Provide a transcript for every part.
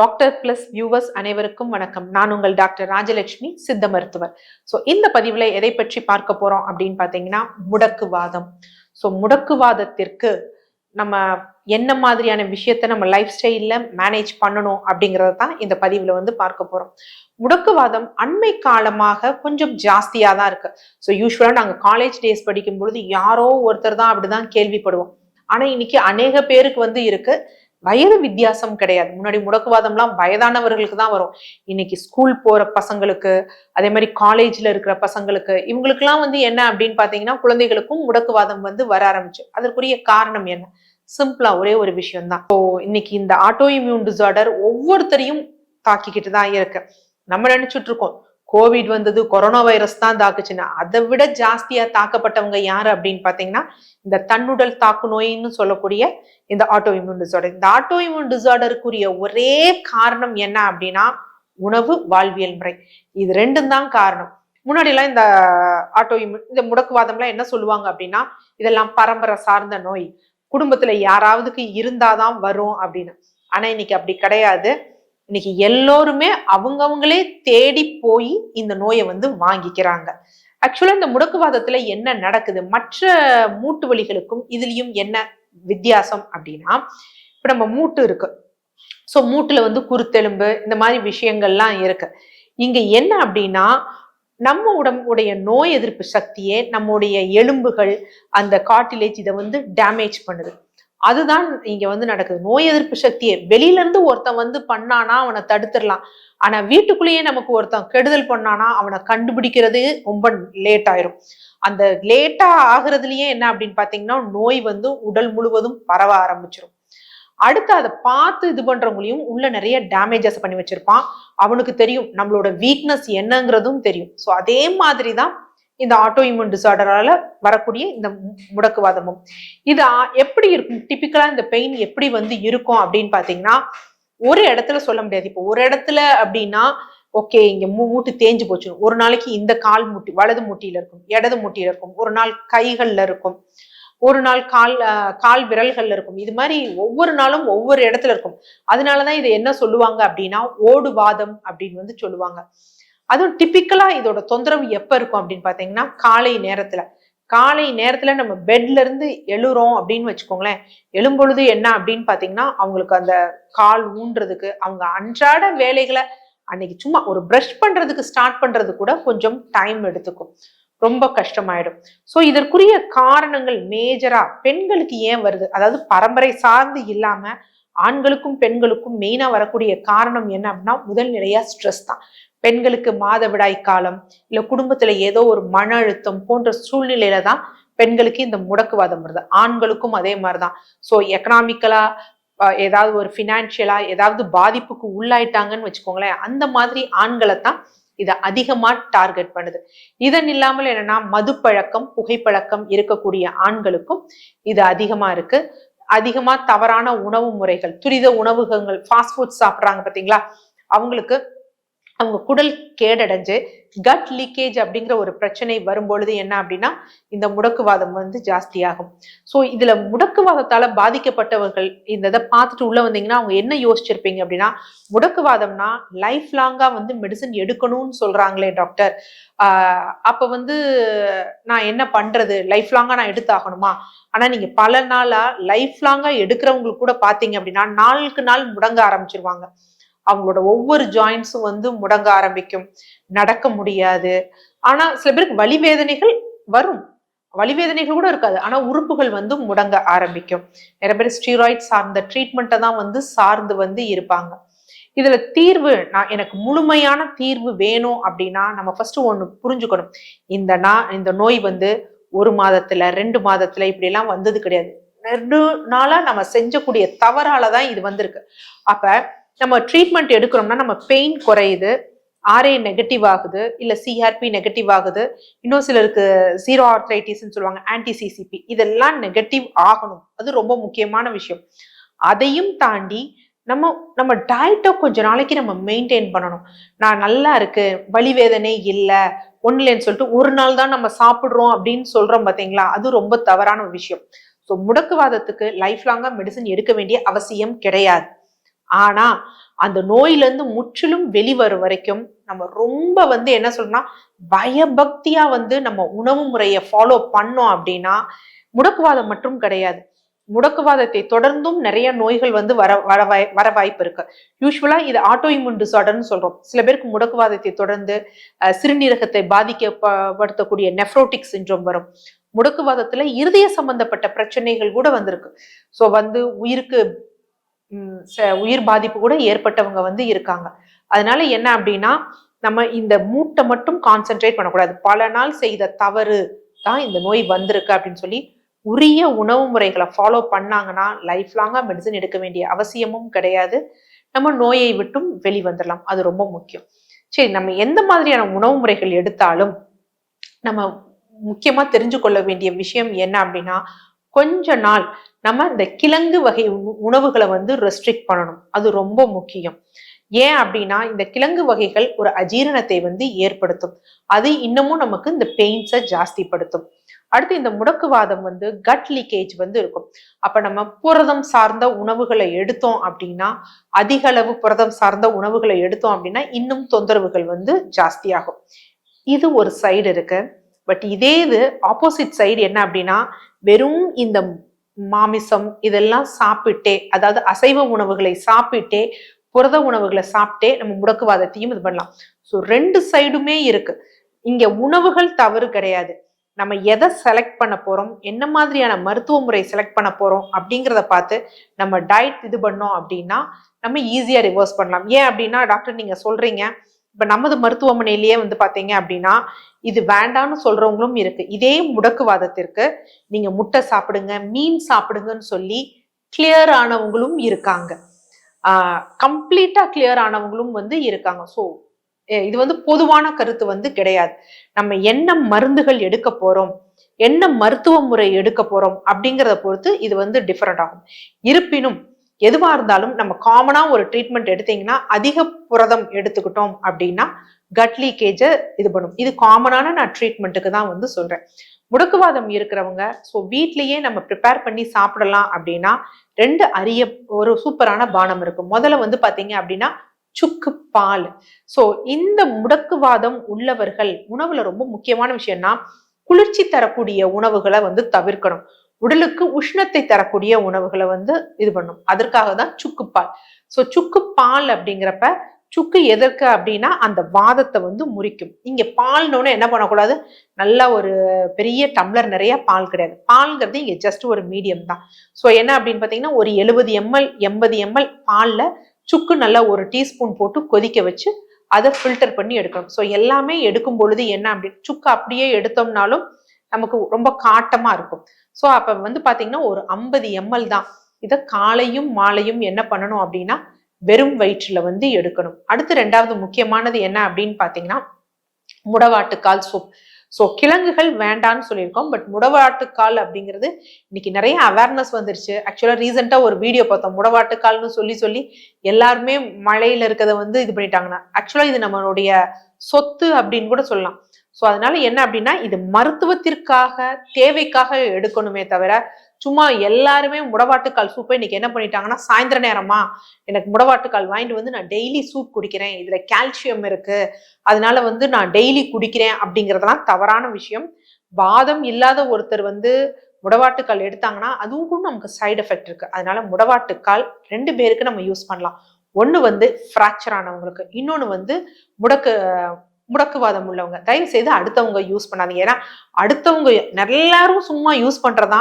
Doctor plus viewers அனைவருக்கும் வணக்கம். நான் உங்கள் டாக்டர் ராஜலட்சுமி, சித்த மருத்துவர். இந்த பதிவுல எதை பற்றி பார்க்க போறோம் அப்படின்னு பாத்தீங்கன்னா முடக்குவாதம். முடக்குவாதத்திற்கு நம்ம என்ன மாதிரியான விஷயத்த நம்ம லைஃப் ஸ்டைல்ல மேனேஜ் பண்ணணும் அப்படிங்கறத தான் இந்த பதிவுல பார்க்க போறோம். முடக்குவாதம் அண்மை காலமாக கொஞ்சம் ஜாஸ்தியா தான் இருக்கு. யூஸ்வலா நாங்க காலேஜ் டேஸ் படிக்கும் பொழுது யாரோ ஒருத்தர் தான் அப்படிதான் கேள்விப்படுவோம். ஆனா இன்னைக்கு அநேக பேருக்கு இருக்கு. வயது வித்தியாசம் கிடையாது. முன்னாடி முடக்குவாதம்லாம் வயதானவர்களுக்கு தான் வரும். இன்னைக்கு ஸ்கூல் போற பசங்களுக்கு, அதே மாதிரி காலேஜ்ல இருக்கிற பசங்களுக்கு, இவங்களுக்குலாம் என்ன அப்படின்னு பாத்தீங்கன்னா குழந்தைகளுக்கும் முடக்குவாதம் வர ஆரம்பிச்சு. அதற்குரிய காரணம் என்ன? சிம்பிளா ஒரே ஒரு விஷயம் தான். இன்னைக்கு இந்த ஆட்டோ இம்யூன் டிசார்டர் ஒவ்வொருத்தரையும் தாக்கிக்கிட்டு தான் இருக்கு. நம்ம நினைச்சிட்டு இருக்கோம் கோவிட் வந்தது, கொரோனா வைரஸ் தான் தாக்குச்சுன்னா, அதை விட ஜாஸ்தியா தாக்கப்பட்டவங்க யாரு அப்படின்னு பாத்தீங்கன்னா இந்த தன்னுடல் தாக்கு நோயின்னு சொல்லக்கூடிய இந்த ஆட்டோ இம்யூன் டிசார்டர். இந்த ஆட்டோ இம்யூன் டிசார்டருக்குரிய ஒரே காரணம் என்ன அப்படின்னா உணவு, வாழ்வியல் முறை. இது ரெண்டும் தான் காரணம். முன்னாடி எல்லாம் இந்த ஆட்டோ இம்யூன், இந்த முடக்குவாதம்லாம் என்ன சொல்லுவாங்க அப்படின்னா இதெல்லாம் பரம்பரை சார்ந்த நோய், குடும்பத்துல யாராவதுக்கு இருந்தாதான் வரும் அப்படின்னு. ஆனா இன்னைக்கு அப்படி கிடையாது. இன்னைக்கு எல்லோருமே அவங்கவுங்களே தேடி போய் இந்த நோயை வாங்கிக்கிறாங்க. ஆக்சுவலா இந்த முடக்குவாதத்துல என்ன நடக்குது, மற்ற மூட்டு வலிகளுக்கும் இதுலயும் என்ன வித்தியாசம் அப்படின்னா, இப்ப நம்ம மூட்டு இருக்கு. மூட்டுல குருத்தெலும்பு இந்த மாதிரி விஷயங்கள்லாம் இருக்கு. இங்க என்ன அப்படின்னா நம்ம உடம்புடைய நோய் எதிர்ப்பு சக்தியே நம்முடைய எலும்புகள், அந்த கார்டிலேஜ் இதை டேமேஜ் பண்ணுது. அதுதான் இங்க நடக்குது. நோய் எதிர்ப்பு சக்தியை வெளியில இருந்து ஒருத்தன் பண்ணானா அவனை தடுத்துடலாம். ஆனா வீட்டுக்குள்ளேயே நமக்கு ஒருத்தன் கெடுதல் பண்ணானா அவனை கண்டுபிடிக்கிறது ரொம்ப லேட் ஆயிரும். அந்த லேட்டா ஆகுறதுலயே என்ன அப்படின்னு பாத்தீங்கன்னா நோய் உடல் முழுவதும் பரவ ஆரம்பிச்சிடும். அடுத்து அதை பார்த்து இது பண்றவங்களையும் உள்ள நிறைய டேமேஜஸ் பண்ணி வச்சிருப்பான். அவனுக்கு தெரியும் நம்மளோட வீக்னஸ் என்னங்கிறதும் தெரியும். அதே மாதிரிதான் இந்த ஆட்டோ இம்யூன் டிசார்டரால வரக்கூடிய இந்த முடக்குவாதமும். இது எப்படி இருக்கும்? டிபிக்கலா இந்த பெயின் எப்படி இருக்கும் அப்படின்னு பாத்தீங்கன்னா ஒரு இடத்துல சொல்ல முடியாது. இப்போ ஒரு இடத்துல அப்படின்னா ஓகே இங்க மூட்டு தேஞ்சு போச்சு, ஒரு நாளைக்கு இந்த கால் மூட்டி வலது மூட்டியில இருக்கும், இடது மூட்டியில இருக்கும், ஒரு நாள் கைகள்ல இருக்கும், ஒரு நாள் கால் விரல்கள்ல இருக்கும். இது மாதிரி ஒவ்வொரு நாளும் ஒவ்வொரு இடத்துல இருக்கும். அதனாலதான் இதை என்ன சொல்லுவாங்க அப்படின்னா ஓடுவாதம் அப்படின்னு சொல்லுவாங்க. அதுவும் டிபிக்கலா இதோட தொந்தரவு எப்ப இருக்கும் அப்படின்னு பாத்தீங்கன்னா காலை நேரத்துல நம்ம பெட்ல இருந்து எழுறோம் அப்படின்னு வச்சுக்கோங்களேன். எழும்பொழுது என்ன அப்படின்னு பாத்தீங்கன்னா அவங்களுக்கு அந்த கால் ஊன்றதுக்கு, அவங்க அன்றாட வேலைகளை அன்னைக்கு சும்மா ஒரு பிரஷ் பண்றதுக்கு ஸ்டார்ட் பண்றது கூட கொஞ்சம் டைம் எடுத்துக்கும், ரொம்ப கஷ்டமாயிடும். இதற்குரிய காரணங்கள் மேஜரா பெண்களுக்கு ஏன் வருது, அதாவது பரம்பரை சார்ந்து இல்லாம ஆண்களுக்கும் பெண்களுக்கும் மெயினா வரக்கூடிய காரணம் என்ன அப்படின்னா முதல் நிலையா ஸ்ட்ரெஸ் தான். பெண்களுக்கு மாதவிடாய் காலம், இல்ல குடும்பத்துல ஏதோ ஒரு மன அழுத்தம் போன்ற சூழ்நிலையில தான் பெண்களுக்கு இந்த முடக்குவாதம் வருது. ஆண்களுக்கும் அதே மாதிரிதான். எக்கனாமிக்கலா ஏதாவது ஒரு பினான்சியலா ஏதாவது பாதிப்புக்கு உள்ளாயிட்டாங்கன்னு வச்சுக்கோங்களேன், அந்த மாதிரி ஆண்களை தான் இதை அதிகமா டார்கெட் பண்ணுது. இதன் இல்லாமல் என்னன்னா மது பழக்கம், புகைப்பழக்கம் இருக்கக்கூடிய ஆண்களுக்கும் இது அதிகமா இருக்கு. அதிகமா தவறான உணவு முறைகள், துரித உணவுகள், ஃபாஸ்ட் ஃபுட் சாப்பிட்றாங்க பாத்தீங்களா, அவங்களுக்கு அவங்க குடல் கேடடைஞ்சு கட் லீக்கேஜ் அப்படிங்கிற ஒரு பிரச்சனை வரும்பொழுது என்ன அப்படின்னா இந்த முடக்குவாதம் ஜாஸ்தியாகும். இதுல முடக்குவாதத்தால பாதிக்கப்பட்டவர்கள் இந்த இதை பார்த்துட்டு உள்ள வந்தீங்கன்னா அவங்க என்ன யோசிச்சிருப்பீங்க அப்படின்னா முடக்குவாதம்னா லைஃப் லாங்கா மெடிசன் எடுக்கணும்னு சொல்றாங்களே டாக்டர், அப்ப நான் என்ன பண்றது, லைஃப் லாங்கா நான் எடுத்தாகணுமா? ஆனா நீங்க பல நாளா லைஃப் லாங்கா எடுக்கிறவங்களுக்கு கூட பாத்தீங்க அப்படின்னா நாளுக்கு நாள் முடங்க ஆரம்பிச்சிருவாங்க. அவங்களோட ஒவ்வொரு ஜாயின்ஸும் முடங்க ஆரம்பிக்கும், நடக்க முடியாது. ஆனா சில பேருக்கு வலி வேதனைகள் வரும், வலி வேதனைகள் கூட இருக்காது, ஆனா உறுப்புகள் முடங்க ஆரம்பிக்கும். நிறைய பேர் ஸ்டீராய்ட் சார்ந்த ட்ரீட்மெண்ட்டை தான் சார்ந்து இருப்பாங்க. இதுல தீர்வு, எனக்கு முழுமையான தீர்வு வேணும் அப்படின்னா நம்ம ஃபர்ஸ்ட் ஒண்ணு புரிஞ்சுக்கணும். இந்த நோய் ஒரு மாதத்துல 2 மாதத்துல இப்படி எல்லாம் வந்தது கிடையாது. 2 நாளா நம்ம செஞ்சக்கூடிய தவறாலதான் இது வந்திருக்கு. அப்ப நம்ம ட்ரீட்மெண்ட் எடுக்கிறோம்னா நம்ம பெயின் குறையுது, RA நெகட்டிவ் ஆகுது, இல்ல CRP நெகட்டிவ் ஆகுது, இன்னும் சிலருக்கு ஜீரோ ஆர்த்ரைட்டிஸ்ன்னு சொல்லுவாங்க, ஆன்டி-CCP, இதெல்லாம் நெகட்டிவ் ஆகணும். அது ரொம்ப முக்கியமான விஷயம். அதையும் தாண்டி நம்ம டயட்டை கொஞ்ச நாளைக்கு நம்ம மெயின்டைன் பண்ணணும். நான் நல்லா இருக்கு, வலி வேதனை இல்லை, ஒண்ணுலன்னு சொல்லிட்டு ஒரு நாள் தான் நம்ம சாப்பிடுறோம் அப்படின்னு சொல்றோம் பாத்தீங்களா, அது ரொம்ப தவறான விஷயம். முடக்குவாதத்துக்கு லைஃப் லாங்கா மெடிசன் எடுக்க வேண்டிய அவசியம் கிடையாது. ஆனா அந்த நோயில இருந்து முற்றிலும் வெளிவரும் வரைக்கும் நம்ம ரொம்ப என்ன சொல்றோம்னா பயபக்தியா நம்ம உணவு முறையை ஃபாலோ பண்ணோம் அப்படின்னா, முடக்குவாதம் மட்டும் கிடையாது, முடக்குவாதத்தை தொடர்ந்தும் நிறைய நோய்கள் வர வாய்ப்பு இருக்கு. யூஸ்வலா இது ஆட்டோ இம்யூன் டிசார்டர்னு சொல்றோம். சில பேருக்கு முடக்குவாதத்தை தொடர்ந்து சிறுநீரகத்தை பாதிக்கப்படுத்தக்கூடிய நெஃப்ரோட்டிக் சிண்ட்ரோம் வரும். முடக்குவாதத்துல இருதய சம்பந்தப்பட்ட பிரச்சனைகள் கூட வந்திருக்கு. சோ உயிருக்கு உயிர் பாதிப்பு கூட ஏற்பட்டவங்க இருக்காங்க. அதனால என்ன அப்படின்னா, நம்ம இந்த மூட்டை மட்டும் கான்சென்ட்ரேட் பண்ணக்கூடாது. பல நாள் செய்த தவறு தான் இந்த நோய் வந்திருக்கு அப்படின்னு சொல்லி உரிய உணவு முறைகளை ஃபாலோ பண்ணாங்கன்னா லைஃப் லாங்கா மெடிசன் எடுக்க வேண்டிய அவசியமும் கிடையாது. நம்ம நோயை விட்டும் வெளிவந்துடலாம். அது ரொம்ப முக்கியம். சரி, நம்ம எந்த மாதிரியான உணவு முறைகள் எடுத்தாலும் நம்ம முக்கியமா தெரிஞ்சு கொள்ள வேண்டிய விஷயம் என்ன அப்படின்னா, கொஞ்ச நாள் நம்ம இந்த கிழங்கு வகை உணவுகளை ரெஸ்ட்ரிக்ட் பண்ணணும். அது ரொம்ப முக்கியம். ஏன் அப்படின்னா, இந்த கிழங்கு வகைகள் ஒரு அஜீரணத்தை ஏற்படுத்தும். அது இன்னமும் நமக்கு இந்த பெயின்ஸை ஜாஸ்திப்படுத்தும். அடுத்து இந்த முடக்குவாதம் கட் லீக்கேஜ் இருக்கும். அப்ப நம்ம புரதம் சார்ந்த உணவுகளை எடுத்தோம் அப்படின்னா, அதிக அளவு புரதம் சார்ந்த உணவுகளை எடுத்தோம் அப்படின்னா இன்னும் தொந்தரவுகள் ஜாஸ்தியாகும். இது ஒரு சைடு இருக்கு. பட் இதே இது ஆப்போசிட் சைடு என்ன அப்படின்னா, வெறும் இந்த மாமிசம் இதெல்லாம் சாப்பிட்டே, அதாவது அசைவ உணவுகளை சாப்பிட்டே, புரத உணவுகளை சாப்பிட்டே நம்ம முடக்குவாதத்தையும் இது பண்ணலாம். ஸோ 2 சைடுமே இருக்கு. இங்க உணவுகள் தவறு கிடையாது. நம்ம எதை செலக்ட் பண்ண போறோம், என்ன மாதிரியான மருத்துவ முறை செலக்ட் பண்ண போறோம் அப்படிங்கிறத பார்த்து நம்ம டயட் இது பண்ணோம் அப்படின்னா நம்ம ஈஸியா ரிவர்ஸ் பண்ணலாம். ஏன் அப்படின்னா, டாக்டர் நீங்க சொல்றீங்க, இப்ப நமது மருத்துவமனையிலேயே பாத்தீங்க அப்படின்னா இது வேண்டான்னு சொல்றவங்களும் இருக்கு. இதே முடக்குவாதத்திற்கு நீங்க முட்டை சாப்பிடுங்க, மீன் சாப்பிடுங்கன்னு சொல்லி கிளியர் ஆனவங்களும் இருக்காங்க. கம்ப்ளீட்டா கிளியர் ஆனவங்களும் இருக்காங்க. ஸோ இது பொதுவான கருத்து கிடையாது. நம்ம என்ன மருந்துகள் எடுக்க போறோம், என்ன மருத்துவ முறை எடுக்க போறோம் அப்படிங்கிறத பொறுத்து இது டிஃபரெண்ட் ஆகும். இருப்பினும் எதுவா இருந்தாலும் நம்ம காமனா ஒரு ட்ரீட்மெண்ட் எடுத்தீங்கன்னா, அதிக புரதம் எடுத்துக்கிட்டோம் அப்படின்னா கட் லீக்கேஜ இது பண்ணும். இது காமனான நான் ட்ரீட்மெண்ட்டுக்கு தான் சொல்றேன். முடக்குவாதம் இருக்கிறவங்க ஸோ வீட்லயே நம்ம ப்ரிப்பேர் பண்ணி சாப்பிடலாம் அப்படின்னா 2 அரிய ஒரு சூப்பரான பானம் இருக்கு. முதல்ல பாத்தீங்க அப்படின்னா சுக்கு பால். சோ இந்த முடக்குவாதம் உள்ளவர்கள் உணவுல ரொம்ப முக்கியமான விஷயம்னா, குளிர்ச்சி தரக்கூடிய உணவுகளை தவிர்க்கணும். உடலுக்கு உஷ்ணத்தை தரக்கூடிய உணவுகளை இது பண்ணும். அதற்காக தான் சுக்கு பால். சோ சுக்கு பால் அப்படிங்கிறப்ப, சுக்கு எதற்கு அப்படின்னா அந்த வாதத்தை முறிக்கும். இங்க பால்னோன்னு என்ன பண்ணக்கூடாது, நல்லா ஒரு பெரிய டம்ளர் நிறைய பால் கிடையாது. பால்ங்கிறது இங்க ஜஸ்ட் ஒரு மீடியம் தான். ஸோ என்ன அப்படின்னு பாத்தீங்கன்னா, ஒரு 70 ml 80 ml பால்ல சுக்கு நல்லா ஒரு டீஸ்பூன் போட்டு கொதிக்க வச்சு அதை ஃபில்டர் பண்ணி எடுக்கணும். ஸோ எல்லாமே எடுக்கும் பொழுது என்ன அப்படின்னு, சுக்கு அப்படியே எடுத்தோம்னாலும் நமக்கு ரொம்ப காட்டமா இருக்கும். ஸோ அப்ப பாத்தீங்கன்னா ஒரு 50 ml தான். இதை காலையும் மாலையும் என்ன பண்ணணும் அப்படின்னா வெறும் வயிற்றுல எடுக்கணும். அடுத்து 2வது முக்கியமானது என்ன அப்படின்னு பாத்தீங்கன்னா, முடவாட்டுக்கால் சூப். ஸோ கிழங்குகள் வேண்டான்னு சொல்லியிருக்கோம். பட் முடவாட்டுக்கால் அப்படிங்கிறது இன்னைக்கு நிறைய அவேர்னஸ் வந்துருச்சு. ஆக்சுவலா ரீசெண்டா ஒரு வீடியோ பார்த்தோம், முடவாட்டுக்கால்னு சொல்லி எல்லாருமே மழையில இருக்கிறத இது பண்ணிட்டாங்கன்னா, ஆக்சுவலா இது நம்மளுடைய சொத்து அப்படின்னு கூட சொல்லலாம். ஸோ அதனால என்ன அப்படின்னா, இது மருத்துவத்திற்காக தேவைக்காக எடுக்கணுமே தவிர, சும்மா எல்லாருமே முடவாட்டுக்கால் சூப்பை இன்னைக்கு என்ன பண்ணிட்டாங்கன்னா, சாயந்தர நேரமா எனக்கு முடவாட்டுக்கால் வாங்கிட்டு நான் டெய்லி சூப் குடிக்கிறேன், இதுல கால்சியம் இருக்கு, அதனால நான் டெய்லி குடிக்கிறேன் அப்படிங்கறதெல்லாம் தவறான விஷயம். வாதம் இல்லாத ஒருத்தர் முடவாட்டுக்கால் எடுத்தாங்கன்னா அதுவும் கூட நமக்கு சைடு எஃபெக்ட் இருக்கு. அதனால முடவாட்டுக்கால் 2 பேருக்கு நம்ம யூஸ் பண்ணலாம். ஒண்ணு ஃப்ராக்சர் ஆனவங்களுக்கு, இன்னொன்னு முடக்குவாதம் உள்ளவங்க. தயவு செய்து அடுத்தவங்க யூஸ் பண்ணாதீங்க. ஏன்னா அடுத்தவங்க எல்லாரும் சும்மா யூஸ் பண்றதா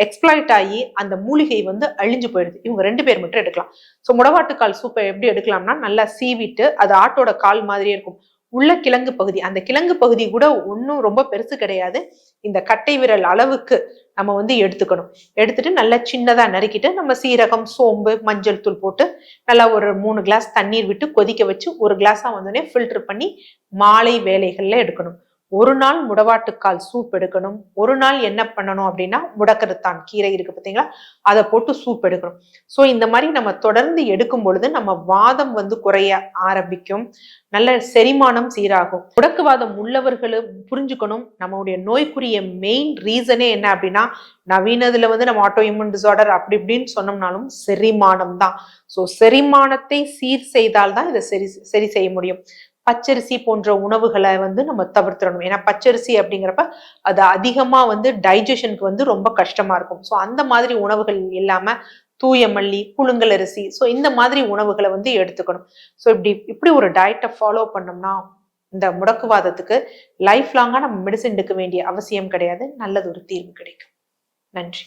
எக்ஸ்பிளாய்ட் ஆகி அந்த மூலிகை அழிஞ்சு போயிடுது. இவங்க 2 பேர் மட்டும் எடுக்கலாம். ஸோ முடவாட்டுக்கால் சூப்பை எப்படி எடுக்கலாம்னா, நல்லா சீவிட்டு, அது ஆட்டோட கால் மாதிரியே இருக்கும், உள்ள கிழங்கு பகுதி, அந்த கிழங்கு பகுதி கூட ஒன்றும் ரொம்ப பெருசு கிடையாது, இந்த கட்டை விரல் அளவுக்கு நம்ம எடுத்துக்கணும். எடுத்துட்டு நல்லா சின்னதா நறுக்கிட்டு நம்ம சீரகம், சோம்பு, மஞ்சள் தூள் போட்டு நல்லா ஒரு 3 கிளாஸ் தண்ணீர் விட்டு கொதிக்க வச்சு ஒரு கிளாஸா ஃபில்டர் பண்ணி மாலை வேலைகள்ல எடுக்கணும். ஒரு நாள் முடவாட்டுக்கால் சூப் எடுக்கணும். ஒரு நாள் என்ன பண்ணணும் அப்படின்னா முடக்கருத்தான் கீரை இருக்கு பார்த்தீங்களா, அதை போட்டு சூப் எடுக்கணும். ஸோ இந்த மாதிரி நம்ம தொடர்ந்து எடுக்கும் பொழுது நம்ம வாதம் வந்து குறைய ஆரம்பிக்கும், நல்ல செரிமானம் சீராகும். முடக்குவாதம் உள்ளவர்களும் புரிஞ்சுக்கணும், நம்மளுடைய நோய்க்குரிய மெயின் ரீசனே என்ன அப்படின்னா, நவீனத்துல வந்து நம்ம ஆட்டோ இம்யூன் டிசார்டர் அப்படி இப்படின்னு சொன்னோம்னாலும் செரிமானம் தான். ஸோ செரிமானத்தை சீர் செய்தால்தான் இதை சரி செய்ய முடியும். பச்சரிசி போன்ற உணவுகளை வந்து நம்ம தவிர்த்திடணும். ஏன்னா பச்சரிசி அப்படிங்கிறப்ப அது அதிகமா வந்து டைஜஷனுக்கு வந்து ரொம்ப கஷ்டமா இருக்கும். ஸோ அந்த மாதிரி உணவுகள் இல்லாம தூய மல்லி, புழுங்கல் அரிசி, ஸோ இந்த மாதிரி உணவுகளை வந்து எடுத்துக்கணும். ஸோ இப்படி ஒரு டயட்டை ஃபாலோ பண்ணோம்னா இந்த முடக்குவாதத்துக்கு லைஃப் லாங்கா நம்ம மெடிசின் எடுக்க வேண்டிய அவசியம் கிடையாது. நல்லது ஒரு தீர்வு கிடைக்கும். நன்றி.